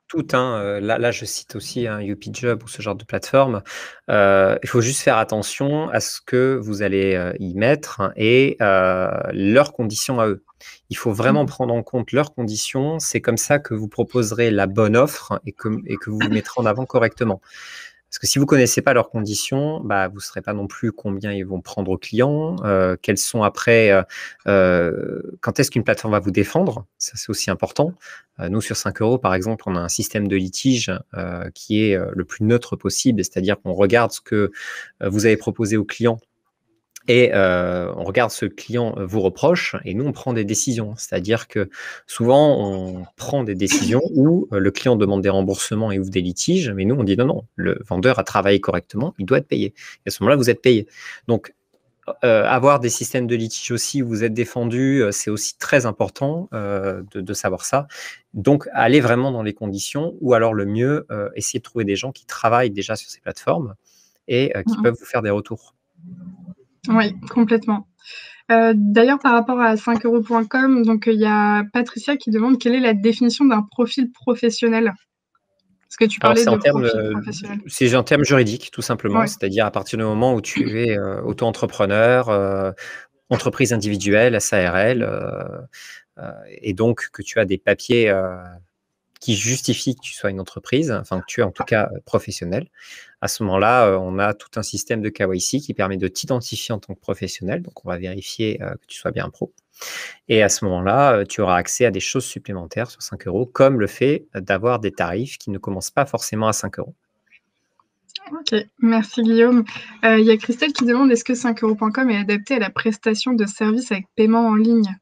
toutes, hein, là, je cite aussi, hein, YoupiJob ou ce genre de plateforme. Il faut juste faire attention à ce que vous allez y mettre et leurs conditions à eux. Il faut vraiment prendre en compte leurs conditions. C'est comme ça que vous proposerez la bonne offre et que vous vous mettrez en avant correctement. Parce que si vous ne connaissez pas leurs conditions, vous ne saurez pas non plus combien ils vont prendre aux clients, quels sont après, quand est-ce qu'une plateforme va vous défendre, ça c'est aussi important. Nous sur 5 euros par exemple, on a un système de litige qui est le plus neutre possible, c'est-à-dire qu'on regarde ce que vous avez proposé aux clients et on regarde ce que le client vous reproche et nous, on prend des décisions. C'est-à-dire que souvent, on prend des décisions où le client demande des remboursements et ouvre des litiges, mais nous, on dit non, non, le vendeur a travaillé correctement, il doit être payé. Et à ce moment-là, vous êtes payé. Donc, avoir des systèmes de litige aussi où vous êtes défendu, c'est aussi très important de savoir ça. Donc, allez vraiment dans les conditions ou alors le mieux, essayez de trouver des gens qui travaillent déjà sur ces plateformes et qui peuvent vous faire des retours. Oui, complètement. D'ailleurs, par rapport à 5euros.com, donc il y a Patricia qui demande quelle est la définition d'un profil professionnel. Parce que tu Alors, parlais de profil professionnel. c'est en termes juridiques, tout simplement. Ouais. C'est-à-dire à partir du moment où tu es auto-entrepreneur, entreprise individuelle, SARL, et donc que tu as des papiers qui justifie que tu sois une entreprise, enfin que tu es en tout cas professionnel. À ce moment-là, on a tout un système de KYC qui permet de t'identifier en tant que professionnel. Donc, on va vérifier que tu sois bien un pro. Et à ce moment-là, tu auras accès à des choses supplémentaires sur 5 €, comme le fait d'avoir des tarifs qui ne commencent pas forcément à 5 €. OK, merci Guillaume. Il y a Christelle qui demande: «Est-ce que 5 € est adapté à la prestation de services avec paiement en ligne?»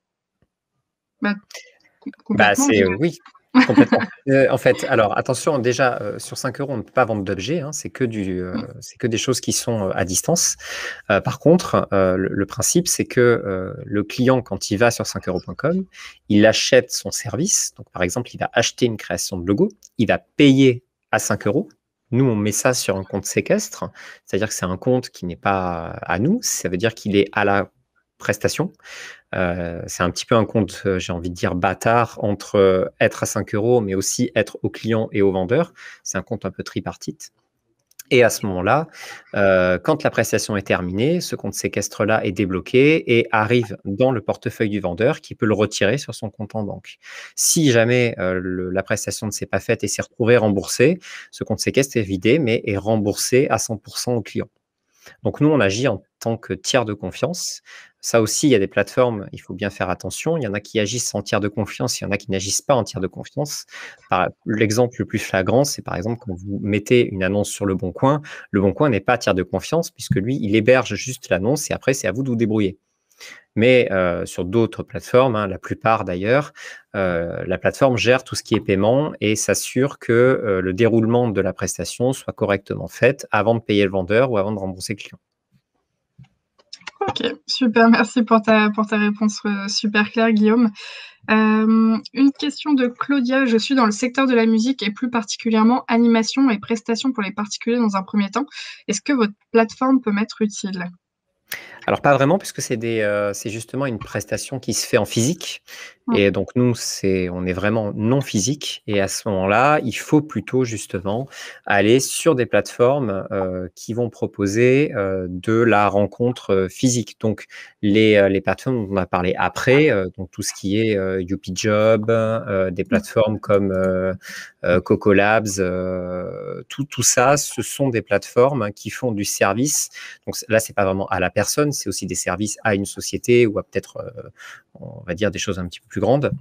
Bah, complètement, je C'est dirais. oui, complètement. En fait, alors attention, déjà, sur 5 €, on ne peut pas vendre d'objets, hein, c'est que Mmh. c'est que des choses qui sont, à distance. Par contre, le principe, c'est que, le client, quand il va sur 5 €, il achète son service. Donc par exemple, il va acheter une création de logo, il va payer à 5 €. Nous, on met ça sur un compte séquestre, c'est-à-dire que c'est un compte qui n'est pas à nous, ça veut dire qu'il est à la prestation. C'est un petit peu un compte, j'ai envie de dire bâtard entre, être à 5 €, mais aussi être au client et au vendeur. C'est un compte un peu tripartite et à ce moment-là, quand la prestation est terminée, ce compte séquestre-là est débloqué et arrive dans le portefeuille du vendeur qui peut le retirer sur son compte en banque. Si jamais, la prestation ne s'est pas faite et s'est retrouvée remboursée, ce compte séquestre est vidé mais est remboursé à 100 % au client. Donc nous, on agit en tant que tiers de confiance. Ça aussi, il y a des plateformes, il faut bien faire attention. Il y en a qui agissent en tiers de confiance, il y en a qui n'agissent pas en tiers de confiance. L'exemple le plus flagrant, c'est par exemple quand vous mettez une annonce sur Le Bon Coin. Le Bon Coin n'est pas tiers de confiance puisque lui, il héberge juste l'annonce et après, c'est à vous de vous débrouiller. Mais sur d'autres plateformes, hein, la plupart d'ailleurs, la plateforme gère tout ce qui est paiement et s'assure que le déroulement de la prestation soit correctement fait avant de payer le vendeur ou avant de rembourser le client. OK, super, merci pour ta réponse, super claire, Guillaume. Une question de Claudia: «Je suis dans le secteur de la musique et plus particulièrement animation et prestations pour les particuliers dans un premier temps. Est-ce que votre plateforme peut m'être utile?» Alors pas vraiment puisque c'est justement une prestation qui se fait en physique Mmh. et donc nous, on est vraiment non physique et à ce moment-là, il faut plutôt justement aller sur des plateformes, qui vont proposer, de la rencontre, physique. Donc les plateformes dont on a parlé après, donc tout ce qui est, YoupiJob, des Mmh. plateformes comme, Cocolabs, tout ça, ce sont des plateformes qui font du service. Donc là, c'est pas vraiment à la personne, c'est aussi des services à une société ou à peut-être, on va dire des choses un petit peu plus grandes.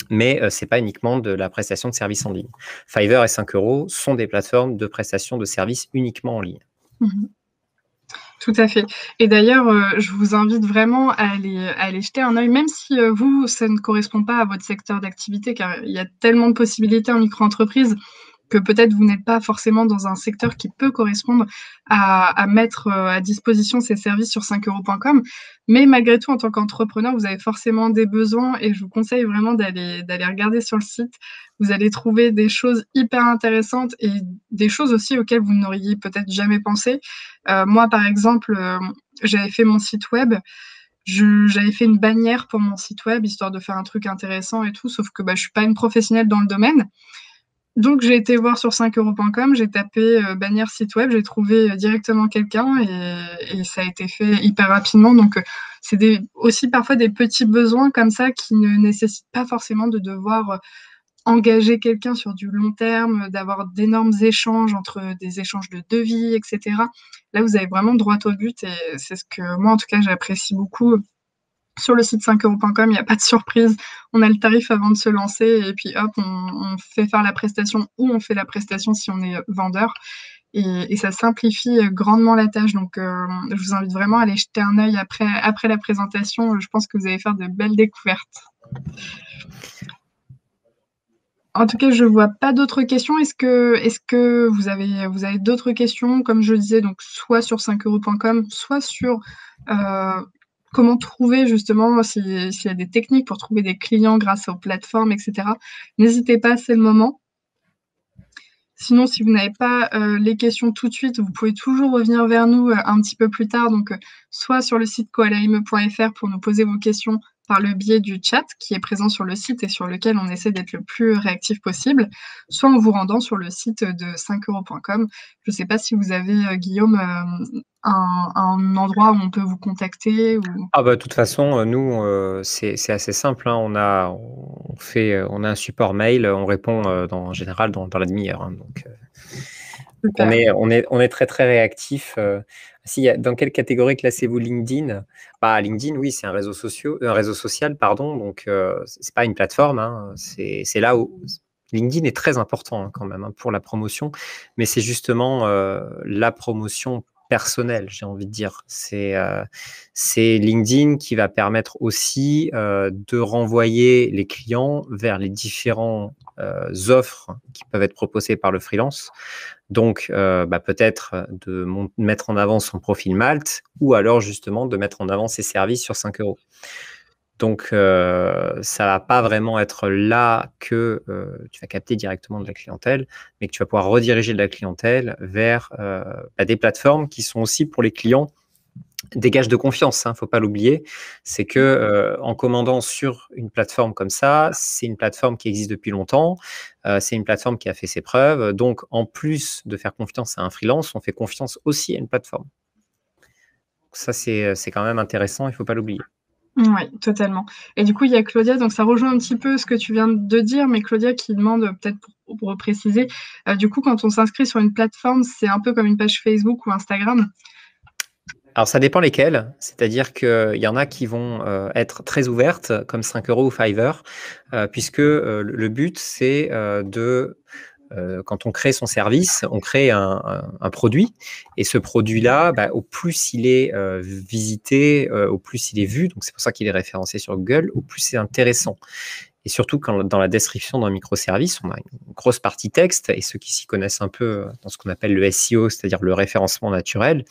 Mais c'est pas uniquement de la prestation de services en ligne. Fiverr et 5 € sont des plateformes de prestation de services uniquement en ligne. Mmh. Tout à fait, et d'ailleurs, je vous invite vraiment à aller jeter un œil, même si, vous, ça ne correspond pas à votre secteur d'activité, car il y a tellement de possibilités en micro-entreprise que peut-être vous n'êtes pas forcément dans un secteur qui peut correspondre à mettre, à disposition ces services sur 5 €. Mais malgré tout, en tant qu'entrepreneur, vous avez forcément des besoins et je vous conseille vraiment d'aller regarder sur le site. Vous allez trouver des choses hyper intéressantes et des choses aussi auxquelles vous n'auriez peut-être jamais pensé. Moi, par exemple, j'avais fait mon site web, j'avais fait une bannière pour mon site web, histoire de faire un truc intéressant et tout, sauf que, bah, je suis pas une professionnelle dans le domaine. Donc j'ai été voir sur 5 €, j'ai tapé, bannière site web, j'ai trouvé, directement quelqu'un et ça a été fait hyper rapidement. Donc c'est aussi parfois des petits besoins comme ça qui ne nécessitent pas forcément de devoir, engager quelqu'un sur du long terme, d'avoir d'énormes échanges entre des échanges de devis et cetera. Là, vous avez vraiment droit au but et c'est ce que moi, en tout cas, j'apprécie beaucoup. Sur le site 5 €, il y a pas de surprise. On a le tarif avant de se lancer et puis hop, on fait faire la prestation ou on fait la prestation si on est, vendeur et ça simplifie, grandement la tâche. Donc je vous invite vraiment à aller jeter un œil après la présentation, je pense que vous allez faire de belles découvertes. En tout cas, je vois pas d'autres questions. Est-ce que vous avez d'autres questions? Comme je le disais, donc soit sur 5 €, soit sur, heu, comment trouver justement s'il y a des techniques pour trouver des clients grâce aux plateformes et cetera. N'hésitez pas, c'est le moment. Sinon, si vous n'avez pas, les questions tout de suite, vous pouvez toujours revenir vers nous, un petit peu plus tard, donc soit sur le site koalaime.fr pour nous poser vos questions par le biais du chat qui est présent sur le site et sur lequel on essaie d'être le plus réactif possible, soit en vous rendant sur le site de 5euros.com. Je ne sais pas si vous avez, Guillaume, un endroit où on peut vous contacter ou... Ah bah, de toute façon, nous, c'est assez simple, hein. On a un support mail, on répond, en général dans la demi-heure, hein, donc Super. on est très, très réactif. Dans quelle catégorie classez-vous LinkedIn? Bah, LinkedIn, oui, c'est un réseau social, pardon, donc c'est pas une plateforme, hein. C'est là où LinkedIn est très important, hein, quand même, hein, pour la promotion, mais c'est justement la promotion personnelle, j'ai envie de dire. C'est LinkedIn qui va permettre aussi de renvoyer les clients vers les différents offres qui peuvent être proposées par le freelance. Donc, peut-être de mettre en avant son profil Malte ou alors justement de mettre en avant ses services sur 5 euros. Donc, ça va pas vraiment être là que tu vas capter directement de la clientèle, mais que tu vas pouvoir rediriger de la clientèle vers des plateformes qui sont aussi pour les clients des gages de confiance, hein, faut pas l'oublier. C'est que en commandant sur une plateforme comme ça, c'est une plateforme qui existe depuis longtemps, c'est une plateforme qui a fait ses preuves. Donc, en plus de faire confiance à un freelance, on fait confiance aussi à une plateforme. Ça, c'est quand même intéressant, il faut pas l'oublier. Oui, totalement. Et du coup, il y a Claudia, donc ça rejoint un petit peu ce que tu viens de dire, mais Claudia qui demande, peut-être pour préciser, du coup, quand on s'inscrit sur une plateforme, c'est un peu comme une page Facebook ou Instagram? Alors, ça dépend lesquelles. C'est-à-dire qu'il y en a qui vont être très ouvertes, comme 5 euros ou Fiverr, puisque le but, c'est quand on crée son service, on crée un produit. Et ce produit-là, au plus il est visité, au plus il est vu, donc c'est pour ça qu'il est référencé sur Google, au plus c'est intéressant. Et surtout, quand dans la description d'un microservice, on a une grosse partie texte, et ceux qui s'y connaissent un peu dans ce qu'on appelle le SEO, c'est-à-dire le référencement naturel,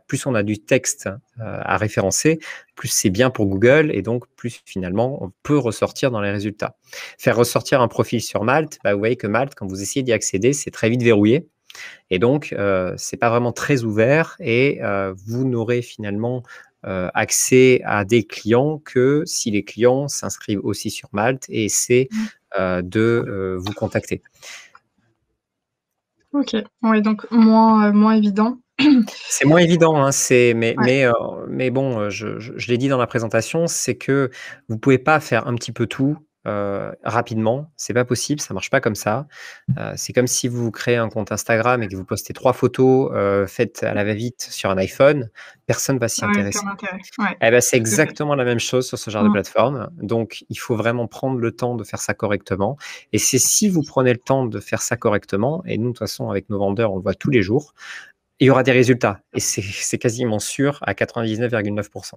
plus on a du texte à référencer, plus c'est bien pour Google, et donc plus finalement on peut ressortir dans les résultats. Faire ressortir un profil sur Malte, vous voyez que Malte, quand vous essayez d'y accéder, c'est très vite verrouillé. Et donc, c'est pas vraiment très ouvert, et vous n'aurez finalement accès à des clients que si les clients s'inscrivent aussi sur Malte et essaient de vous contacter. OK. Oui, donc moins évident. C'est moins évident, hein, Ouais. mais bon, je l'ai dit dans la présentation, c'est que vous pouvez pas faire un petit peu tout rapidement. C'est pas possible, ça marche pas comme ça. C'est comme si vous créez un compte Instagram et que vous postez 3 photos faites à la va-vite sur un iPhone, personne va s'y Ouais, aucun intéresser. intérêt. Ouais, Eh ben, c'est tout à fait. exactement la même chose sur ce genre de Mmh. plateforme. Donc, il faut vraiment prendre le temps de faire ça correctement. Et c'est si vous prenez le temps de faire ça correctement, et nous, de toute façon, avec nos vendeurs, on le voit tous les jours, il y aura des résultats. Et c'est quasiment sûr à 99,9%.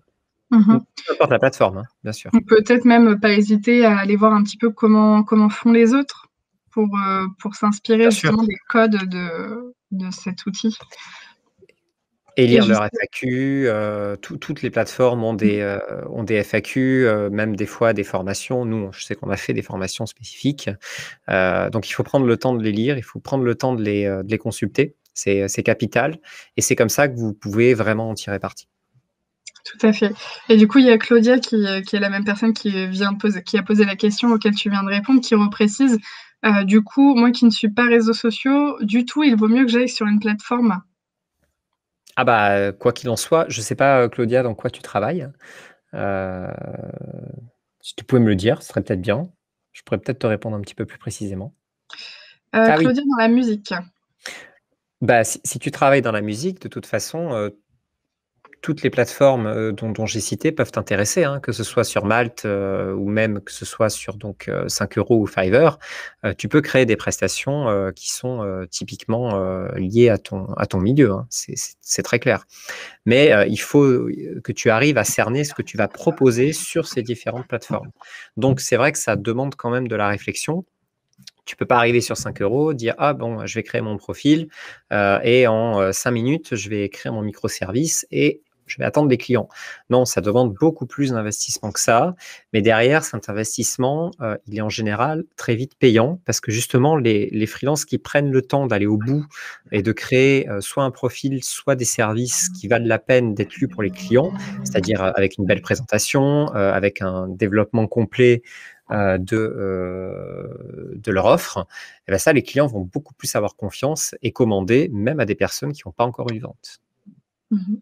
Peu Mmh. importe la plateforme, hein, bien sûr. Peut-être même pas hésiter à aller voir un petit peu comment font les autres pour s'inspirer Bien sûr. justement des codes de cet outil. Et Et lire juste leur FAQ, toutes les plateformes ont des FAQ, même des fois des formations. Nous, je sais qu'on a fait des formations spécifiques. Donc, il faut prendre le temps de les lire, il faut prendre le temps de les consulter. C'est capital. Et c'est comme ça que vous pouvez vraiment en tirer parti. tout à fait. Et du coup, il y a Claudia qui est la même personne qui a posé la question auquel tu viens de répondre, qui reprécise, du coup, moi qui ne suis pas réseaux sociaux du tout, il vaut mieux que j'aille sur une plateforme? Quoi qu'il en soit, je ne sais pas, Claudia, dans quoi tu travailles. Heu, Si tu pouvais me le dire, ce serait peut-être bien. Je pourrais peut-être te répondre un petit peu plus précisément. Ah oui, Claudia dans la musique. si tu travailles dans la musique, de toute façon, toutes les plateformes, dont j'ai cité peuvent t'intéresser, hein, que ce soit sur Malte, ou même que ce soit sur 5 euros ou Fiverr. Tu peux créer des prestations, qui sont, typiquement, liées à ton milieu, hein. C'est très clair. Mais, il faut, que tu arrives à cerner ce que tu vas proposer sur ces différentes plateformes. Donc c'est vrai que ça demande quand même de la réflexion. Tu peux pas arriver sur 5 euros, dire: «Ah bon, je vais créer mon profil, et en 5 minutes, je vais créer mon microservice et je vais attendre des clients. Non, ça demande beaucoup plus d'investissement que ça. Mais derrière, cet investissement, il est en général très vite payant parce que justement, les freelances qui prennent le temps d'aller au bout et de créer soit un profil, soit des services qui valent la peine d'être lus pour les clients, c'est-à-dire avec une belle présentation, avec un développement complet de leur offre, et bien ça, les clients vont beaucoup plus avoir confiance et commander, même à des personnes qui n'ont pas encore eu de vente. Mmh.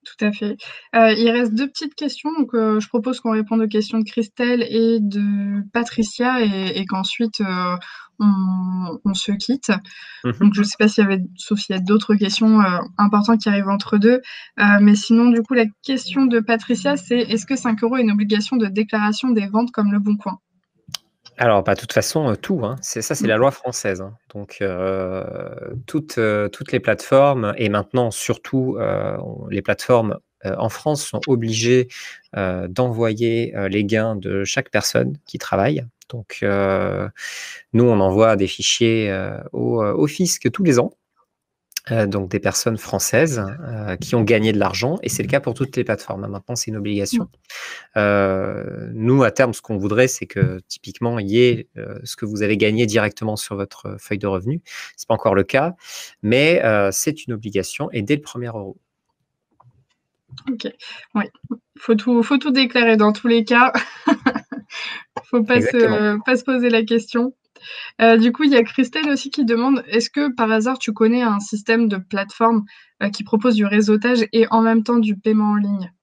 Tout à fait. Il reste 2 petites questions, donc je propose qu'on réponde aux questions de Christelle et de Patricia et qu'ensuite, on se quitte. Donc je ne sais pas s'il y avait sauf s'il y a d'autres questions, importantes qui arrivent entre 2. Mais sinon, du coup, la question de Patricia, c'est: est-ce que 5 € est une obligation de déclaration des ventes comme Leboncoin? Alors, bah, de toute façon, tout, hein, c'est la loi française, hein. Donc, toutes les plateformes et maintenant surtout, les plateformes, en France sont obligées, d'envoyer, les gains de chaque personne qui travaille. Donc, nous, on envoie des fichiers, au fisc tous les ans. Donc des personnes françaises, qui ont gagné de l'argent et c'est le cas pour toutes les plateformes, hein. Maintenant, c'est une obligation. Nous, à terme, ce qu'on voudrait, c'est que typiquement, il y ait ce que vous avez gagné directement sur votre feuille de revenu. C'est pas encore le cas, mais c'est une obligation et dès le premier euro. OK. Oui, faut tout déclarer dans tous les cas. Faut pas Exactement. se poser la question. Du coup, il y a Christelle aussi qui demande: est-ce que par hasard tu connais un système de plateforme, qui propose du réseautage et en même temps du paiement en ligne?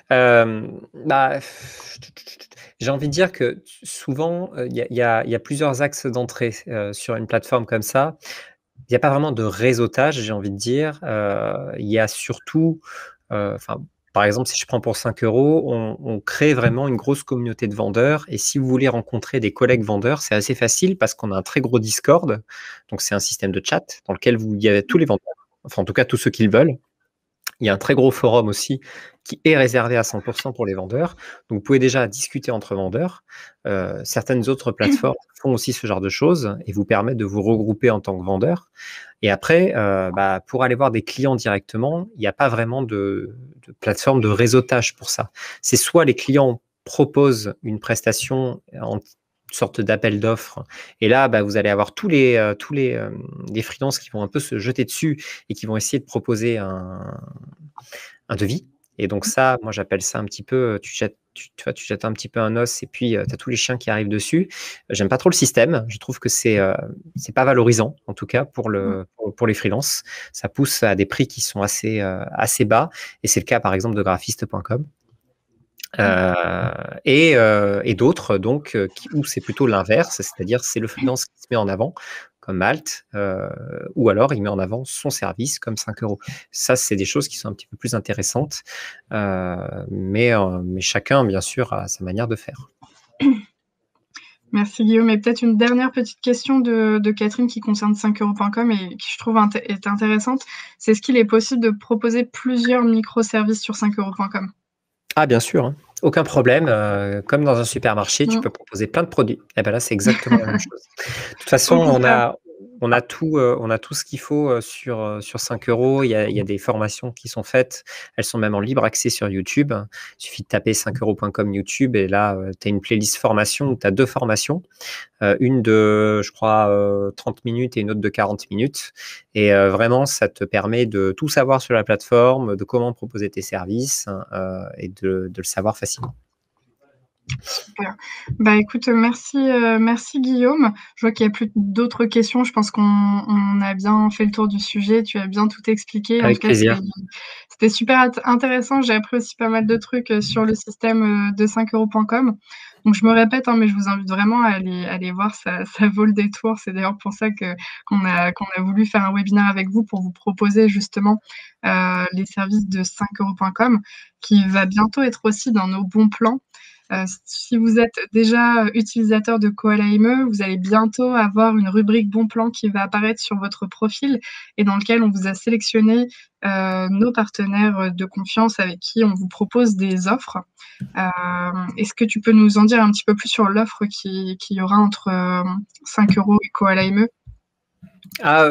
Bah, j'ai envie de dire que souvent, il y a plusieurs axes d'entrée, sur une plateforme comme ça. Il y a pas vraiment de réseautage, j'ai envie de dire. Il y a surtout, enfin, par exemple, si je prends pour 5 €, on crée vraiment une grosse communauté de vendeurs et si vous voulez rencontrer des collègues vendeurs, c'est assez facile parce qu'on a un très gros Discord. Donc c'est un système de chat dans lequel il y a tous les vendeurs, enfin, en tout cas, tous ceux qui le veulent. Il y a un très gros forum aussi qui est réservé à 100 pour les vendeurs. Donc, vous pouvez déjà discuter entre vendeurs. Certaines autres plateformes font aussi ce genre de choses et vous permettent de vous regrouper en tant que vendeur. Et après, bah, pour aller voir des clients directement, il n'y a pas vraiment de plateforme de réseautage pour ça. C'est soit les clients proposent une prestation en sorte d'appel d'offres et là, bah, vous allez avoir tous les freelances qui vont un peu se jeter dessus et qui vont essayer de proposer un devis. Et donc ça, moi j'appelle ça un petit peu, tu vois, tu jettes un petit peu un os et puis tu as tous les chiens qui arrivent dessus. J'aime pas trop le système. Je trouve que c'est pas valorisant, en tout cas pour les freelances. Ça pousse à des prix qui sont assez bas. Et c'est le cas par exemple de graphiste.com. Et d'autres donc où c'est plutôt l'inverse, c'est-à-dire c'est le freelance qui se met en avant comme Malte, ou alors il met en avant son service comme 5 €. Ça, c'est des choses qui sont un petit peu plus intéressantes, mais chacun, bien sûr, a sa manière de faire. Merci Guillaume et peut-être une dernière petite question de Catherine qui concerne 5 € et qui je trouve est intéressante. C'est est-ce qu'il est possible de proposer plusieurs microservices sur 5 € Ah bien sûr, hein, aucun problème, comme dans un supermarché, tu peux proposer plein de produits. Et ben là, c'est exactement la même chose. De toute façon, Au contraire. on a tout ce qu'il faut, sur 5 €. Il y a des formations qui sont faites. Elles sont même en libre accès sur YouTube. Il suffit de taper 5 € YouTube et là, tu as une playlist formation où tu as 2 formations. Une de, je crois, 30 minutes et une autre de 40 minutes. Et vraiment, ça te permet de tout savoir sur la plateforme, de comment proposer tes services, et de le savoir facilement. Super. Bah, écoute, merci Guillaume. Je vois qu'il y a plus d'autres questions. Je pense qu'on a bien fait le tour du sujet. Tu as bien tout expliqué. En tout Avec cas, plaisir. c'était super intéressant. J'ai appris aussi pas mal de trucs, sur le système, de 5 € Donc je me répète, hein, mais je vous invite vraiment à aller voir, ça vaut le détour. C'est d'ailleurs pour ça qu'on a voulu faire un webinaire avec vous pour vous proposer justement, les services de 5 € qui va bientôt être aussi dans nos bons plans. Si vous êtes déjà utilisateur de Koala ME, vous allez bientôt avoir une rubrique bons plans qui va apparaître sur votre profil et dans lequel on vous a sélectionné, nos partenaires, de confiance avec qui on vous propose des offres. Est-ce que tu peux nous en dire un petit peu plus sur l'offre qu'il y aura entre, 5 € et Koala ME? Ah,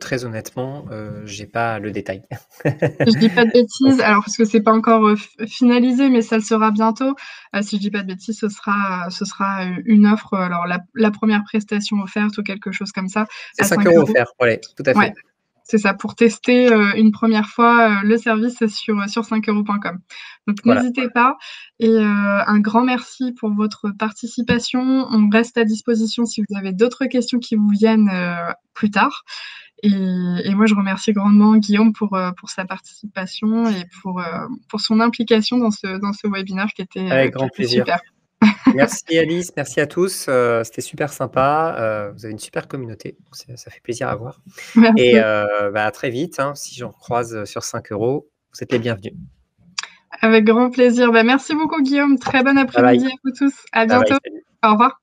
très honnêtement, j'ai pas le détail. Si je dis pas de bêtises, alors parce que c'est pas encore, finalisé, mais ça le sera bientôt. Si je dis pas de bêtises, ce sera, une offre, alors la 1re prestation offerte ou quelque chose comme ça C'est à 5 5 € €. offerts, ouais, tout à Ouais, fait. c'est ça, pour tester, une 1re fois, le service sur 5 € .com. Donc Voilà. n'hésitez pas et un grand merci pour votre participation. On reste à disposition si vous avez d'autres questions qui vous viennent, plus tard et moi je remercie grandement Guillaume pour sa participation et pour son implication dans ce webinaire Avec qui grand était plaisir. super. Merci Alice, merci à tous, c'était super sympa, vous avez une super communauté, ça fait plaisir à voir et Merci. à très vite, hein, si j'en croise sur 5 €, vous êtes les bienvenus. Avec grand plaisir. Merci beaucoup Guillaume. Très bon Bye bye. après-midi à vous tous. À Bye bye, bientôt. salut. Au revoir.